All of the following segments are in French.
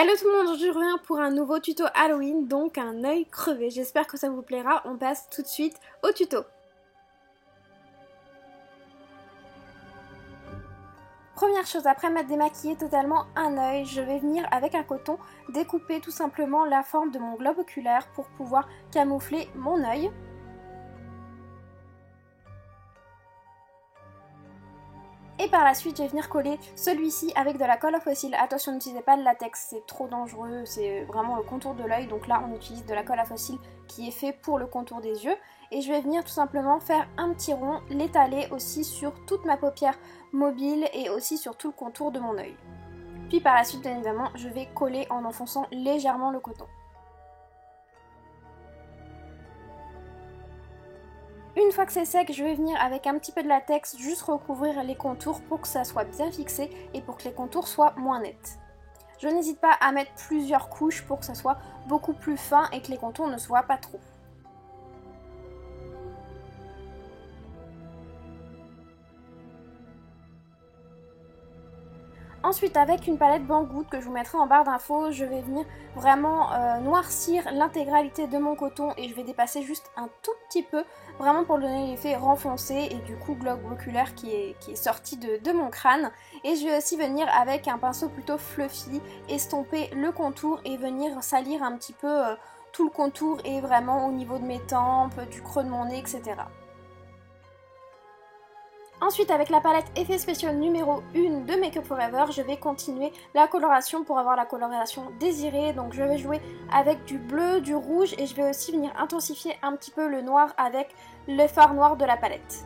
Hello tout le monde, aujourd'hui je reviens pour un nouveau tuto Halloween, donc un œil crevé. J'espère que ça vous plaira, on passe tout de suite au tuto. Première chose, après m'être démaquillé totalement un œil, je vais venir avec un coton découper tout simplement la forme de mon globe oculaire pour pouvoir camoufler mon œil. Et par la suite, je vais venir coller celui-ci avec de la colle à fossile. Attention, n'utilisez pas de latex, c'est trop dangereux, c'est vraiment le contour de l'œil. Donc là, on utilise de la colle à fossile qui est fait pour le contour des yeux. Et je vais venir tout simplement faire un petit rond, l'étaler aussi sur toute ma paupière mobile et aussi sur tout le contour de mon œil. Puis par la suite, bien évidemment, je vais coller en enfonçant légèrement le coton. Une fois que c'est sec, je vais venir avec un petit peu de latex juste recouvrir les contours pour que ça soit bien fixé et pour que les contours soient moins nets. Je n'hésite pas à mettre plusieurs couches pour que ça soit beaucoup plus fin et que les contours ne se voient pas trop. Ensuite, avec une palette Banggood que je vous mettrai en barre d'infos, je vais venir vraiment noircir l'intégralité de mon coton et je vais dépasser juste un tout petit peu, vraiment pour donner l'effet renfoncé et du coup globe oculaire qui est sorti de mon crâne. Et je vais aussi venir avec un pinceau plutôt fluffy, estomper le contour et venir salir un petit peu tout le contour et vraiment au niveau de mes tempes, du creux de mon nez, etc. Ensuite, avec la palette Effets spéciaux numéro 1 de Make Up For Ever, je vais continuer la coloration pour avoir la coloration désirée. Donc je vais jouer avec du bleu, du rouge et je vais aussi venir intensifier un petit peu le noir avec le fard noir de la palette.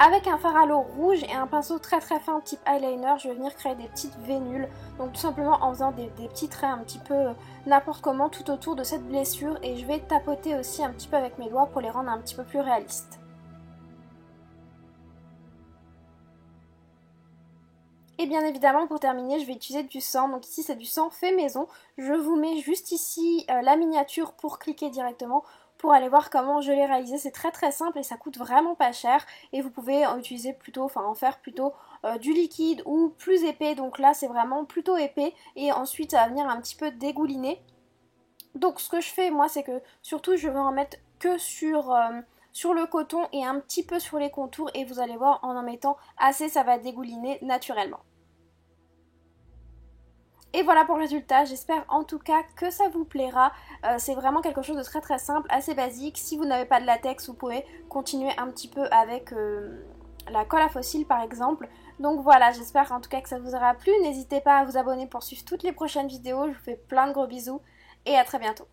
Avec un fard à l'eau rouge et un pinceau très fin type eyeliner, je vais venir créer des petites vénules. Donc tout simplement en faisant des petits traits un petit peu n'importe comment tout autour de cette blessure. Et je vais tapoter aussi un petit peu avec mes doigts pour les rendre un petit peu plus réalistes. Et bien évidemment pour terminer je vais utiliser du sang, donc ici c'est du sang fait maison. Je vous mets juste ici la miniature pour cliquer directement pour aller voir comment je l'ai réalisé. C'est très simple et ça coûte vraiment pas cher et vous pouvez utiliser plutôt, en faire plutôt du liquide ou plus épais. Donc là c'est vraiment plutôt épais et ensuite ça va venir un petit peu dégouliner. Donc ce que je fais moi c'est que surtout je vais en mettre que sur le coton et un petit peu sur les contours et vous allez voir en mettant assez ça va dégouliner naturellement. Et voilà pour le résultat, j'espère en tout cas que ça vous plaira. C'est vraiment quelque chose de très simple, assez basique. Si vous n'avez pas de latex, vous pouvez continuer un petit peu avec la colle à fossile par exemple. Donc voilà, j'espère en tout cas que ça vous aura plu. N'hésitez pas à vous abonner pour suivre toutes les prochaines vidéos. Je vous fais plein de gros bisous et à très bientôt.